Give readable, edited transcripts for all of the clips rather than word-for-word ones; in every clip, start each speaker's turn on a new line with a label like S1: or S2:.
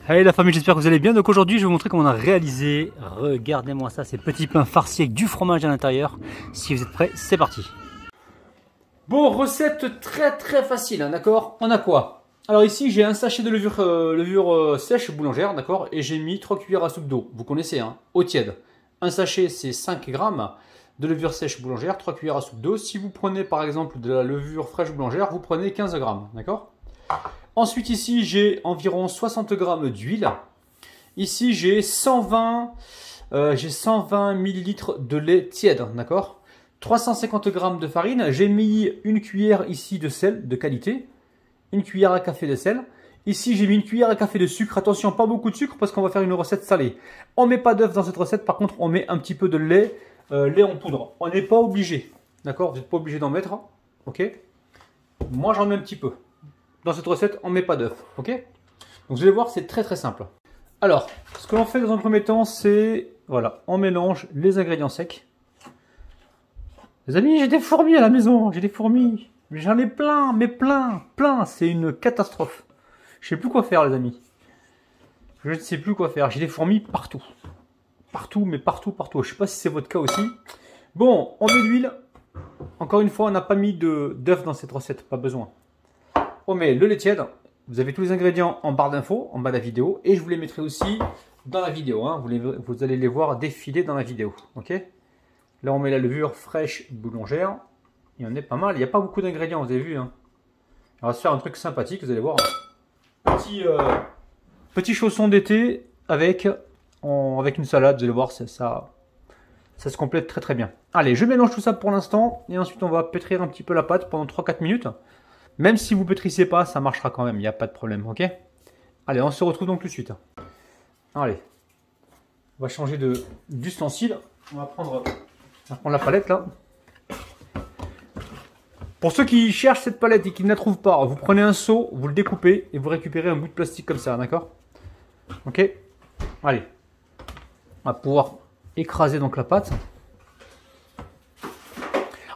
S1: Allez la famille, j'espère que vous allez bien. Donc aujourd'hui je vais vous montrer comment on a réalisé, regardez-moi ça, ces petits pains farcis avec du fromage à l'intérieur. Si vous êtes prêts, c'est parti. Bon, recette très facile, hein, d'accord. On a quoi? Alors ici j'ai un sachet de levure sèche boulangère, d'accord. Et j'ai mis 3 cuillères à soupe d'eau, vous connaissez, hein, eau tiède. Un sachet c'est 5 grammes de levure sèche boulangère, 3 cuillères à soupe d'eau. Si vous prenez par exemple de la levure fraîche boulangère, vous prenez 15 grammes, d'accord. Ensuite ici j'ai environ 60 grammes d'huile. Ici j'ai 120 millilitres de lait tiède, d'accord. 350 grammes de farine. J'ai mis une cuillère ici de sel de qualité. Une cuillère à café de sel. Ici j'ai mis une cuillère à café de sucre. Attention, pas beaucoup de sucre parce qu'on va faire une recette salée. On met pas d'œuf dans cette recette. Par contre on met un petit peu de lait, lait en poudre. On n'est pas obligé, d'accord. Vous n'êtes pas obligé d'en mettre, ok. Moi j'en mets un petit peu. Dans cette recette, on ne met pas d'œuf, ok. Donc vous allez voir, c'est très simple. Alors, ce que l'on fait dans un premier temps, c'est, voilà, on mélange les ingrédients secs. Les amis, j'ai des fourmis à la maison, j'ai des fourmis. J'en ai plein, mais plein. C'est une catastrophe. Je ne sais plus quoi faire, les amis. Je ne sais plus quoi faire. J'ai des fourmis partout. Partout. Je ne sais pas si c'est votre cas aussi. Bon, on met l'huile. Encore une fois, on n'a pas mis d'œuf dans cette recette, pas besoin. On met le lait tiède. Vous avez tous les ingrédients en barre d'infos, en bas de la vidéo. Et je vous les mettrai aussi dans la vidéo. Hein. Vous allez les voir défiler dans la vidéo. Ok. Là, on met la levure fraîche boulangère. Il y en a pas mal. Il n'y a pas beaucoup d'ingrédients, vous avez vu. Hein. On va se faire un truc sympathique, vous allez voir. Petit chausson d'été avec une salade. Vous allez voir, ça se complète très bien. Allez, je mélange tout ça pour l'instant. Et ensuite, on va pétrir un petit peu la pâte pendant 3-4 minutes. Même si vous ne pétrissez pas, ça marchera quand même, il n'y a pas de problème, ok. Allez, on se retrouve donc tout de suite. Allez, on va changer d'ustensile. On va prendre la palette là. Pour ceux qui cherchent cette palette et qui ne la trouvent pas, vous prenez un seau, vous le découpez et vous récupérez un bout de plastique comme ça, d'accord. Ok. Allez, on va pouvoir écraser donc la pâte.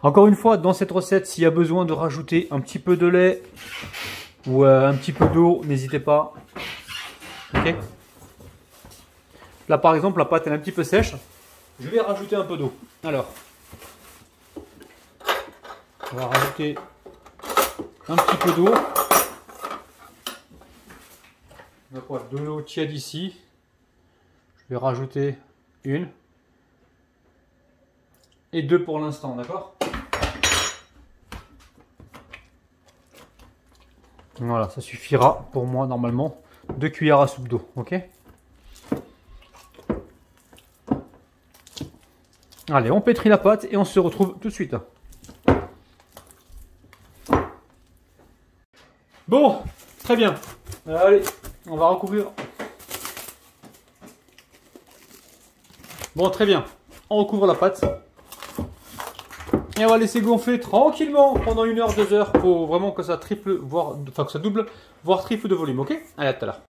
S1: Encore une fois, dans cette recette, s'il y a besoin de rajouter un petit peu de lait ou un petit peu d'eau, n'hésitez pas. Ok. Là, par exemple, la pâte est un petit peu sèche. Je vais rajouter un peu d'eau. Alors, on va rajouter un petit peu d'eau. De l'eau tiède ici. Je vais rajouter une. Et deux pour l'instant, d'accord? Voilà, ça suffira pour moi normalement. 2 cuillères à soupe d'eau, ok? Allez, on pétrit la pâte et on se retrouve tout de suite. Bon, très bien. Allez, on va recouvrir. Bon, très bien. On recouvre la pâte. Et on va laisser gonfler tranquillement pendant 1 heure, 2 heures pour vraiment que ça triple, que ça double, voire triple de volume, ok? Allez, à tout à l'heure.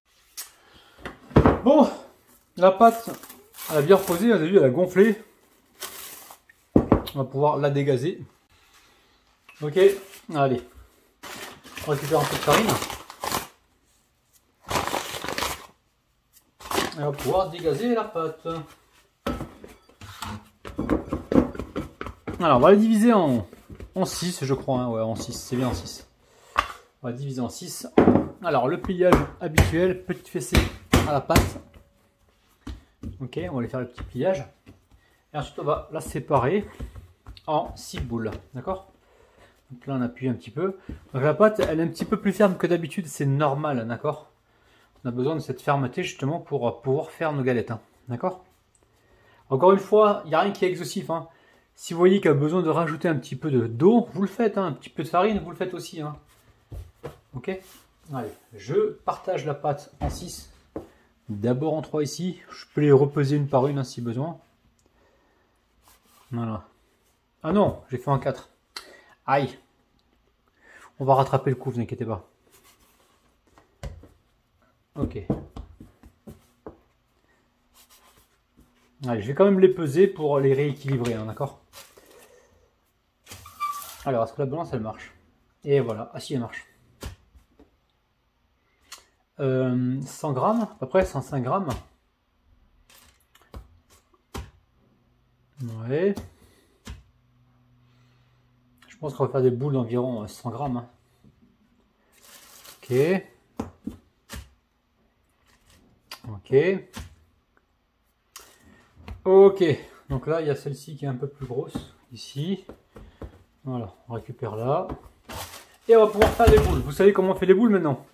S1: Bon, la pâte, elle a bien reposé, vous avez vu, elle a gonflé. On va pouvoir la dégazer. Ok, allez. On récupère un peu de farine. Et on va pouvoir dégazer la pâte. Alors, on va la diviser en 6, je crois. Hein. Ouais, en 6, c'est bien en 6. On va diviser en 6. Alors, le pliage habituel, petite fessée à la pâte. Ok, on va aller faire le petit pliage. Et ensuite, on va la séparer en 6 boules. D'accord? Donc là, on appuie un petit peu. Donc la pâte, elle est un petit peu plus ferme que d'habitude. C'est normal, d'accord? On a besoin de cette fermeté justement pour pouvoir faire nos galettes. Hein. D'accord? Encore une fois, il n'y a rien qui est exhaustif. Hein. Si vous voyez qu'il y a besoin de rajouter un petit peu d'eau, vous le faites. Hein. Un petit peu de farine, vous le faites aussi. Hein. Ok? Allez, je partage la pâte en 6. D'abord en 3 ici. Je peux les repeser une par une hein, si besoin. Voilà. Ah non, j'ai fait en 4. Aïe. On va rattraper le coup, vous inquiétez pas. Ok. Allez, je vais quand même les peser pour les rééquilibrer, hein, d'accord? Alors, est-ce que la balance, elle marche? Et voilà, ah si, elle marche. 100 grammes, à peu près 105 grammes. Ouais. Je pense qu'on va faire des boules d'environ 100 grammes. Hein. Ok. Ok. Ok. Donc là, il y a celle-ci qui est un peu plus grosse, ici. Voilà, on récupère là. Et on va pouvoir faire des boules. Vous savez comment on fait les boules maintenant?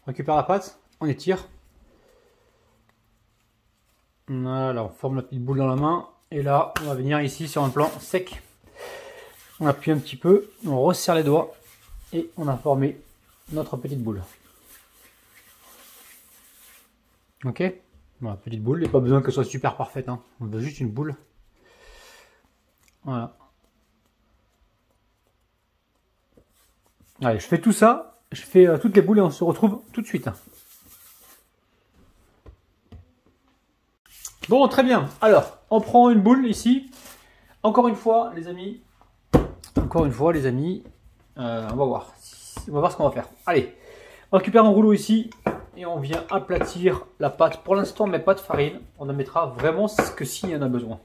S1: On récupère la pâte, on étire. Voilà, on forme la petite boule dans la main. Et là, on va venir ici sur un plan sec. On appuie un petit peu, on resserre les doigts. Et on a formé notre petite boule. Ok? Voilà, petite boule. Il n'y a pas besoin qu'elle soit super parfaite. Hein. On veut juste une boule. Voilà. Allez, je fais tout ça. Je fais toutes les boules et on se retrouve tout de suite. Bon, très bien. Alors, on prend une boule ici. Encore une fois, les amis. Encore une fois, les amis. On va voir. On va voir ce qu'on va faire. Allez, on récupère un rouleau ici. Et on vient aplatir la pâte. Pour l'instant, on ne met pas de farine. On en mettra vraiment ce que s'il y en a besoin.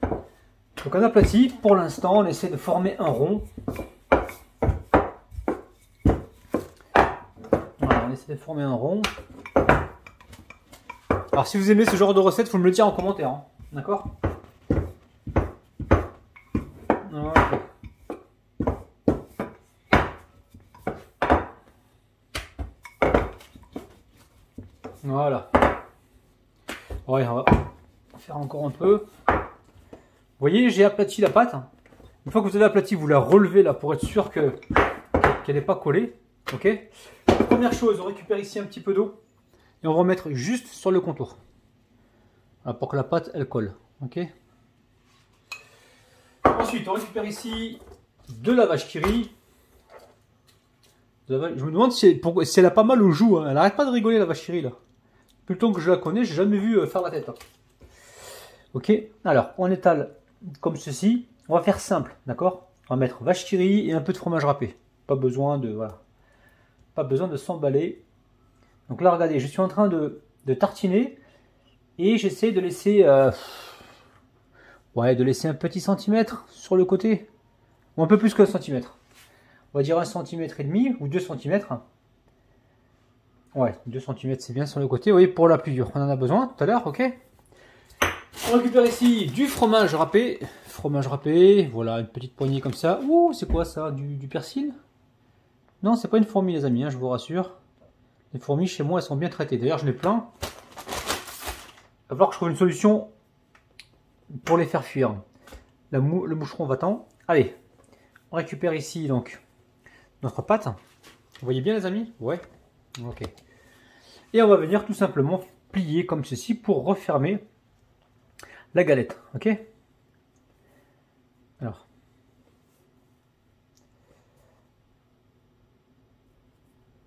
S1: Donc on aplatit. Pour l'instant, on essaie de former un rond. Voilà, on essaie de former un rond. Alors si vous aimez ce genre de recette, il faut me le dire en commentaire. Hein. D'accord? Okay. Voilà. Ouais, on va faire encore un peu. Vous voyez, j'ai aplati la pâte. Une fois que vous avez aplati, vous la relevez là pour être sûr qu'elle n'est pas collée. Ok. Première chose, on récupère ici un petit peu d'eau. Et on va mettre juste sur le contour. Voilà, pour que la pâte, elle colle. Ok. Ensuite, on récupère ici de la vache qui rit. Je me demande si elle a pas mal au joue. Hein. Elle n'arrête pas de rigoler, la vache qui rit, là. Plus le temps que je la connais, j'ai jamais vu faire la tête. Hein. Ok. Alors, on étale comme ceci. On va faire simple, d'accord? On va mettre vache qui rit et un peu de fromage râpé. Pas besoin de, voilà. Pas besoin de s'emballer. Donc là, regardez, je suis en train de tartiner et j'essaie de laisser, de laisser un petit centimètre sur le côté, ou un peu plus que 1 centimètre. On va dire 1,5 cm ou 2 cm. Ouais, 2 cm c'est bien sur le côté. Oui, pour la pliure, on en a besoin tout à l'heure, ok. On récupère ici du fromage râpé. Fromage râpé, voilà, une petite poignée comme ça. Ouh, c'est quoi ça? Du persil? Non, c'est pas une fourmi, les amis, hein, je vous rassure. Les fourmis, chez moi, elles sont bien traitées. D'ailleurs, je l'ai plein. Il va falloir que je trouve une solution pour les faire fuir. Le moucheron va-t'en. Allez, on récupère ici donc notre pâte. Vous voyez bien, les amis? Ouais. Ok. Et on va venir tout simplement plier comme ceci pour refermer la galette. Ok. Alors.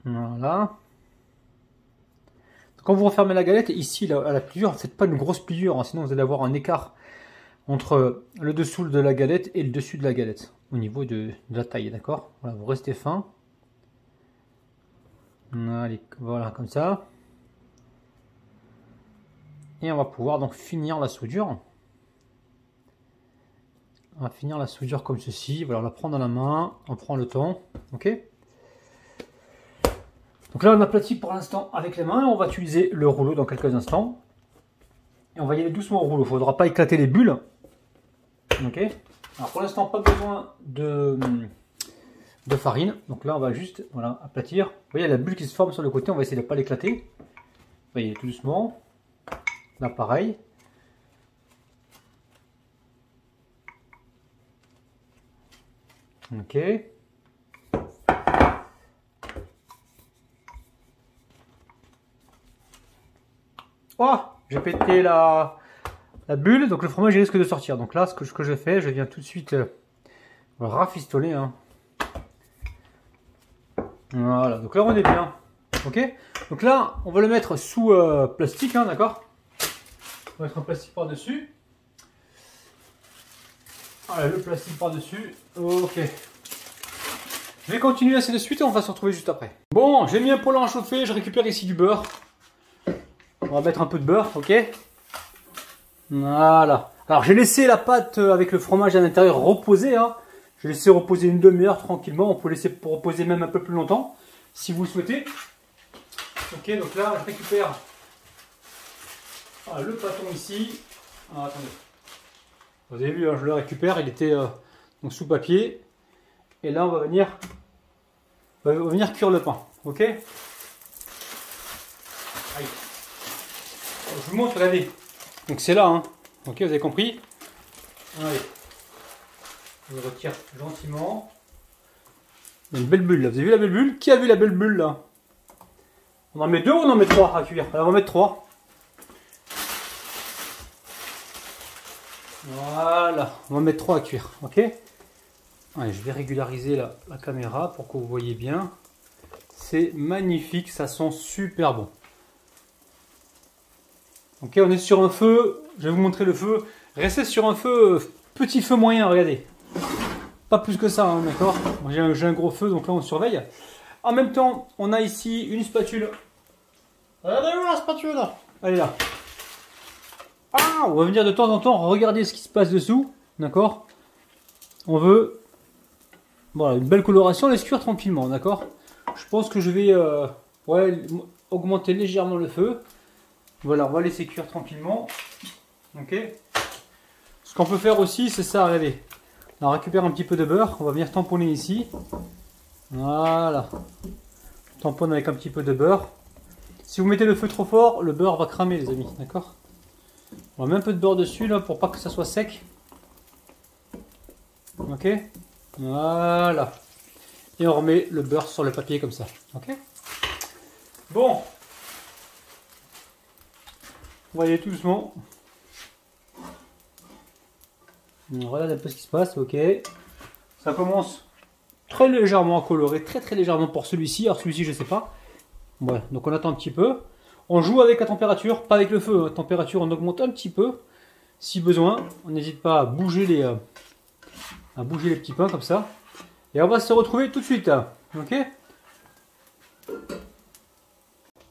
S1: Voilà. Quand vous refermez la galette, ici à la pliure, ne faites pas une grosse pliure, hein, sinon vous allez avoir un écart entre le dessous de la galette et le dessus de la galette, au niveau de la taille, d'accord? Voilà, vous restez fin. Allez, voilà, comme ça. Et on va pouvoir donc finir la soudure. On va finir la soudure comme ceci. Voilà, on la prend dans la main, on prend le temps, ok? Donc là, on aplatit pour l'instant avec les mains. On va utiliser le rouleau dans quelques instants. Et on va y aller doucement au rouleau. Il ne faudra pas éclater les bulles. Ok. Alors pour l'instant, pas besoin de farine. Donc là, on va juste aplatir. Vous voyez la bulle qui se forme sur le côté. On va essayer de ne pas l'éclater. Vous voyez, tout doucement. Là, pareil. Ok. Oh, j'ai pété la bulle, donc le fromage il risque de sortir. Donc là, ce que je fais, je viens tout de suite rafistoler. Hein. Voilà, donc là on est bien. Ok. Donc là, on va le mettre sous plastique, hein, d'accord? On va mettre un plastique par-dessus. Voilà, le plastique par-dessus. Ok. Je vais continuer ainsi de suite et on va se retrouver juste après. Bon, Bon, j'ai mis un poêle à chauffer, je récupère ici du beurre. On va mettre un peu de beurre, ok? Voilà. Alors j'ai laissé la pâte avec le fromage à l'intérieur reposer. Hein. J'ai laissé reposer une demi-heure tranquillement. On peut laisser reposer même un peu plus longtemps, si vous le souhaitez. Ok, donc là, je récupère le pâton ici. Ah, attendez. Vous avez vu, hein, je le récupère, il était donc sous papier. Et là, on va venir cuire le pain. Ok. Allez. Je vous montre, regardez. Donc c'est là, hein. Ok, vous avez compris. Allez. Je retire gentiment. Il y a une belle bulle là. Vous avez vu la belle bulle? Qui a vu la belle bulle là? On en met 2 ou on en met 3 à cuire? Alors on va mettre 3. Voilà. On va mettre 3 à cuire. Ok. Allez, je vais régulariser la caméra pour que vous voyez bien. C'est magnifique. Ça sent super bon. Ok, on est sur un feu. Je vais vous montrer le feu. Restez sur un feu, petit feu moyen, regardez. Pas plus que ça, hein, d'accord. J'ai un gros feu, donc là on surveille. En même temps, on a ici une spatule. Regardez où la spatule? Elle est là. Ah, on va venir de temps en temps regarder ce qui se passe dessous, d'accord. On veut, voilà, une belle coloration, laisse cuire tranquillement, d'accord. Je pense que je vais augmenter légèrement le feu. Voilà, on va laisser cuire tranquillement. Ok. Ce qu'on peut faire aussi, c'est ça, regardez. On récupère un petit peu de beurre, on va venir tamponner ici. Voilà. Tamponne avec un petit peu de beurre. Si vous mettez le feu trop fort, le beurre va cramer, les amis, d'accord. On met un peu de beurre dessus, là, pour pas que ça soit sec. Ok. Voilà. Et on remet le beurre sur le papier comme ça. Ok. Bon. On va y aller tout doucement. On regarde un peu ce qui se passe, ok. Ça commence très légèrement à colorer, très légèrement pour celui-ci. Alors celui-ci, je sais pas. Voilà, donc on attend un petit peu. On joue avec la température, pas avec le feu. La température, on augmente un petit peu, si besoin. On n'hésite pas à bouger les petits pains comme ça. Et on va se retrouver tout de suite. Ok.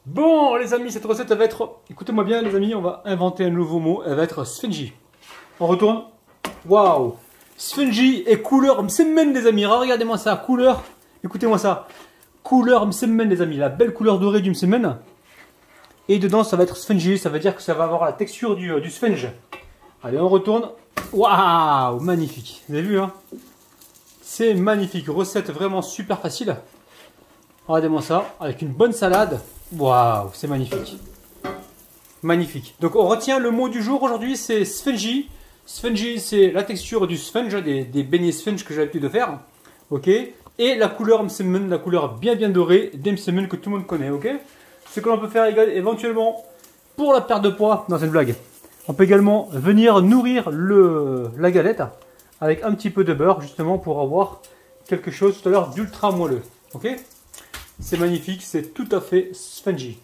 S1: Bon, les amis, cette recette, elle va être... Écoutez-moi bien, les amis, on va inventer un nouveau mot. Elle va être spongy. On retourne. Waouh! Spongy et couleur msemen, les amis. Regardez-moi ça, couleur. Écoutez-moi ça. Couleur msemen, les amis. La belle couleur dorée du msemen. Et dedans, ça va être spongy. Ça veut dire que ça va avoir la texture du sponge. Allez, on retourne. Waouh! Magnifique. Vous avez vu, hein? C'est magnifique. Recette vraiment super facile. Regardez-moi ça. Avec une bonne salade. Waouh! C'est magnifique. Magnifique. Donc, on retient le mot du jour aujourd'hui, c'est spongy. Spongy, c'est la texture du sponge, des beignets sponge que j'ai l'habitude de faire. Ok. Et la couleur msemen, la couleur bien dorée des msemen que tout le monde connaît. Ok. Ce que l'on peut faire éventuellement pour la perte de poids, non c'est une blague. On peut également venir nourrir la galette avec un petit peu de beurre justement pour avoir quelque chose tout à l'heure d'ultra moelleux. Ok. C'est magnifique, c'est tout à fait spongy.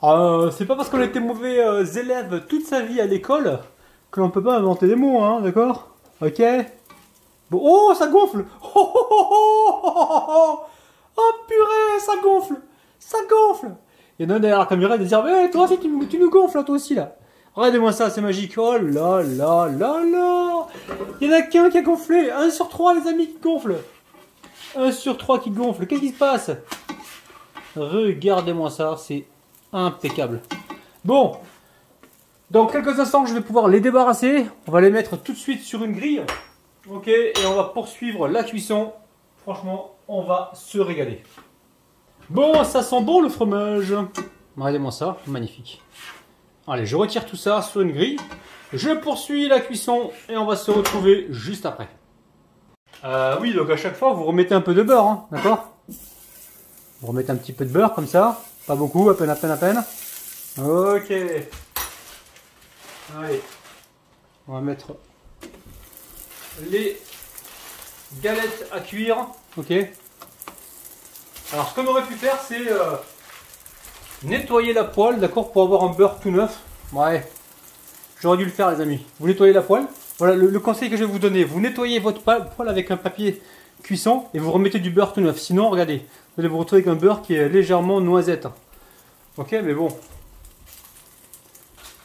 S1: C'est pas parce qu'on était mauvais élèves toute sa vie à l'école que l'on peut pas inventer des mots, hein, d'accord? Ok. Bon, oh, ça gonfle. Oh, purée, ça gonfle. Ça gonfle. Il y en a derrière la caméra qui dire, mais toi aussi, tu nous gonfles, là, toi aussi, là. Regardez-moi ça, c'est magique. Oh là là là là. Il y en a qu'un qui a gonflé. 1 sur 3, les amis, qui gonfle. 1 sur 3 qui gonfle. Qu'est-ce qui se passe? Regardez-moi ça, c'est impeccable. Bon. Dans quelques instants, je vais pouvoir les débarrasser. On va les mettre tout de suite sur une grille. Ok, et on va poursuivre la cuisson. Franchement, on va se régaler. Bon, ça sent bon le fromage. Regardez-moi ça, magnifique. Allez, je retire tout ça sur une grille. Je poursuis la cuisson et on va se retrouver juste après. Oui, donc à chaque fois, vous remettez un peu de beurre, hein, d'accord? Vous remettez un petit peu de beurre comme ça. Pas beaucoup, à peine. Ok. Allez, on va mettre les galettes à cuire. Ok. Alors, ce qu'on aurait pu faire, c'est nettoyer la poêle, d'accord, pour avoir un beurre tout neuf. Ouais, j'aurais dû le faire, les amis. Vous nettoyez la poêle. Voilà le conseil que je vais vous donner. Vous nettoyez votre poêle avec un papier cuisson et vous remettez du beurre tout neuf. Sinon, regardez, vous allez vous retrouver avec un beurre qui est légèrement noisette. Ok, mais bon.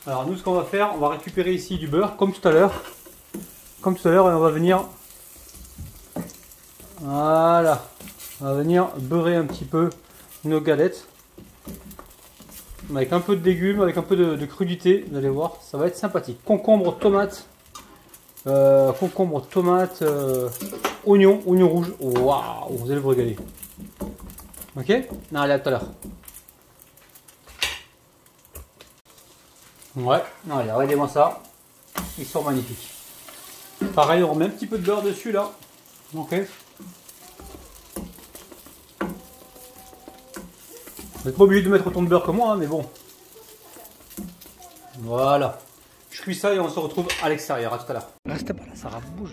S1: Alors nous, ce qu'on va faire, on va récupérer ici du beurre, comme tout à l'heure. Comme tout à l'heure, et on va venir... Voilà. On va venir beurrer un petit peu nos galettes. Avec un peu de légumes, avec un peu de crudité, vous allez voir, ça va être sympathique. Concombre, tomate, oignon rouge. Waouh, vous allez vous régaler. Ok? Non, allez, à tout à l'heure. Ouais, non, allez, regardez-moi ça. Ils sont magnifiques. Pareil, on remet un petit peu de beurre dessus là. Ok. Vous n'êtes pas obligé de mettre autant de beurre que moi, hein, mais bon. Voilà. Je cuis ça et on se retrouve à l'extérieur. À tout à l'heure. Reste pas là, ça bouge.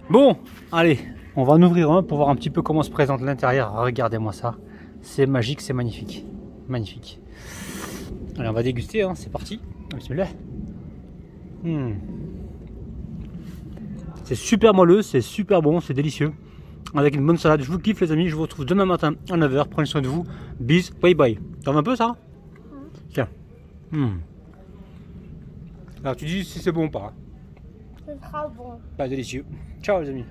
S1: Bon, allez, on va en ouvrir un pour voir un petit peu comment se présente l'intérieur. Regardez-moi ça. C'est magique, c'est magnifique. Magnifique. Allez, on va déguster, hein. C'est parti. Bismillah. C'est super moelleux, c'est super bon, c'est délicieux. Avec une bonne salade. Je vous kiffe les amis, je vous retrouve demain matin à 9 h. Prenez soin de vous. Bis, bye bye. T'en veux un peu ça? Tiens. Alors tu dis si c'est bon ou pas.
S2: C'est très bon.
S1: Pas délicieux. Ciao les amis.